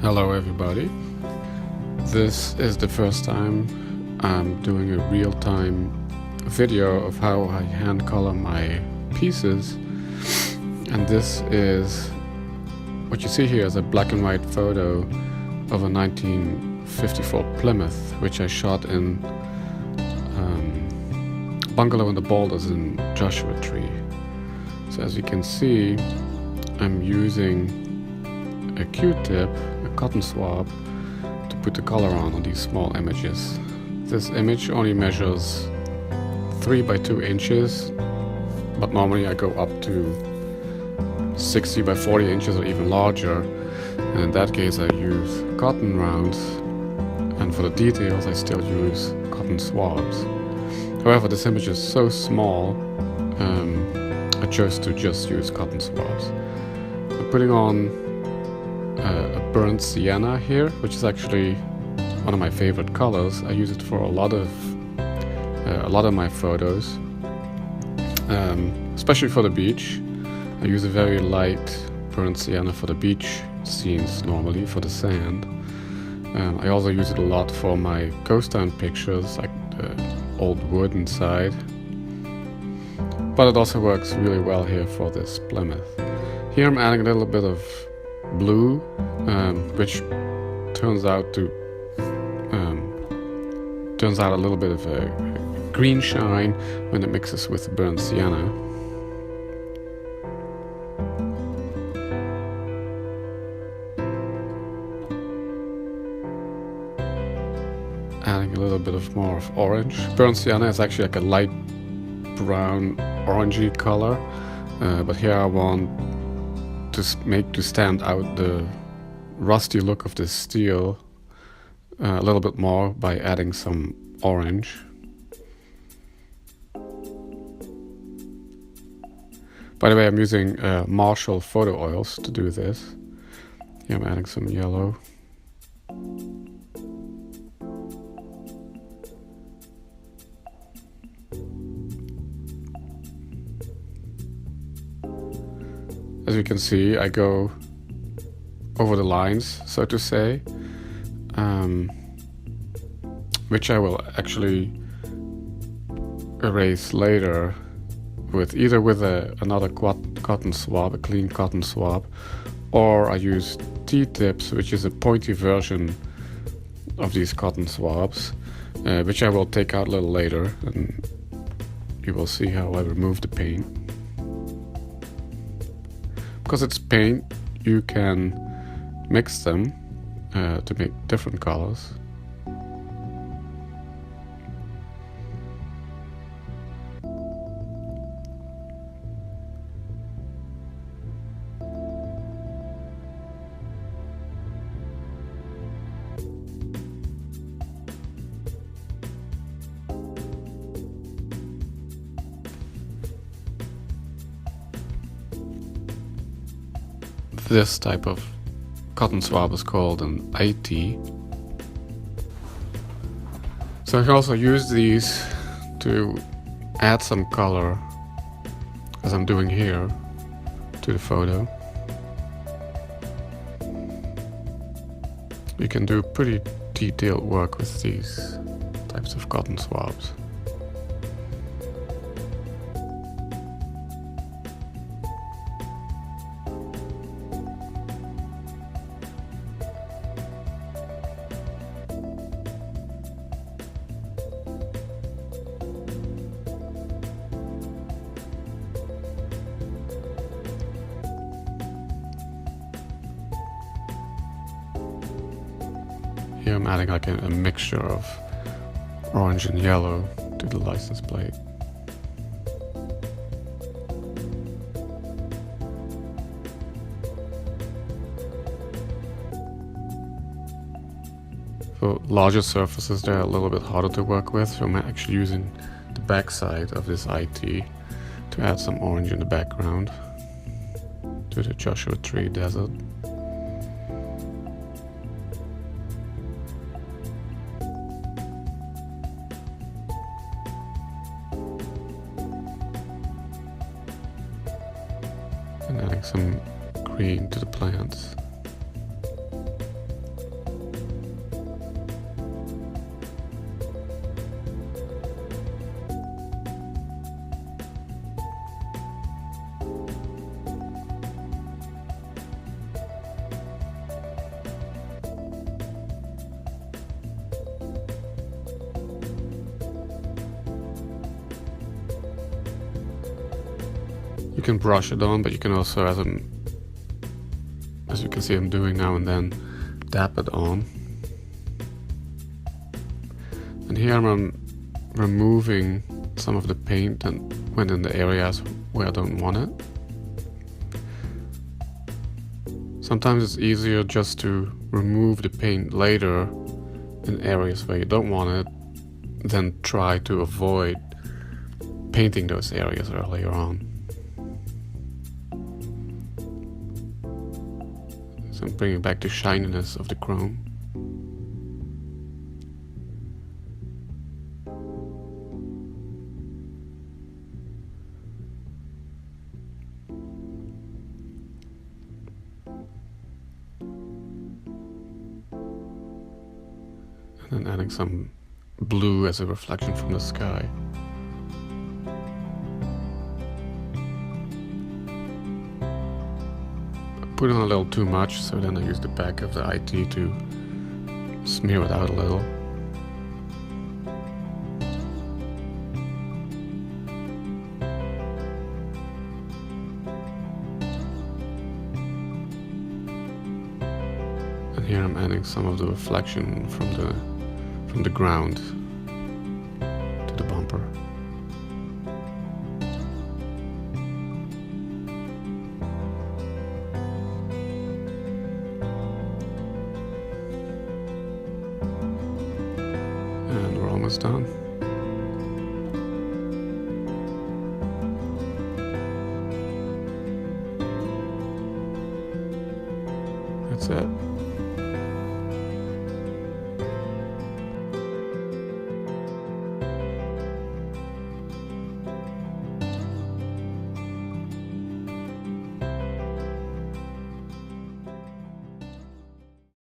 Hello everybody. This is the first time I'm doing a real-time video of how I hand color my pieces, and this is what you see here is a black and white photo of a 1954 Plymouth which I shot in Bungalow in the Boulders in Joshua Tree. So as you can see, I'm using a Q-tip, a cotton swab, to put the color on these small images. This image only measures 3 by 2 inches, but normally I go up to 60 by 40 inches or even larger, and in that case I use cotton rounds, and for the details I still use cotton swabs. However, this image is so small, I chose to just use cotton swabs. I'm putting on a burnt sienna here, which is actually one of my favorite colors. I use it for a lot of my photos, especially for the beach. I use a very light burnt sienna for the beach scenes, normally for the sand. I also use it a lot for my ghost town pictures, like the old wood inside. But it also works really well here for this Plymouth. Here I'm adding a little bit of blue, which turns out a little bit of a green shine when it mixes with the burnt sienna. Adding a little bit of more of orange. Burnt sienna is actually like a light brown orangey color, but here I want to stand out the rusty look of this steel a little bit more by adding some orange. By the way, I'm using Marshall photo oils to do this. Here I'm adding some yellow. As you can see, I go over the lines, so to say, which I will actually erase later with either another cotton swab, a clean cotton swab, or I use T-tips, which is a pointy version of these cotton swabs, which I will take out a little later, and you will see how I remove the paint. Because it's paint, you can mix them to make different colors. This type of cotton swab is called an IT. So I can also use these to add some color, as I'm doing here, to the photo. You can do pretty detailed work with these types of cotton swabs. Here I'm adding like a mixture of orange and yellow to the license plate. For larger surfaces, they're a little bit harder to work with, so I'm actually using the backside of this IT to add some orange in the background to the Joshua Tree desert. And adding some green to the plants. can brush it on, but you can also, as you can see I'm doing now and then, dab it on. And here I'm removing some of the paint and when in the areas where I don't want it. Sometimes it's easier just to remove the paint later in areas where you don't want it than try to avoid painting those areas earlier on. So I'm bringing back the shininess of the chrome. And then adding some blue as a reflection from the sky. I put on a little too much, so then I use the back of the IT to smear it out a little. And here I'm adding some of the reflection from the ground to the bumper. And we're almost done. That's it.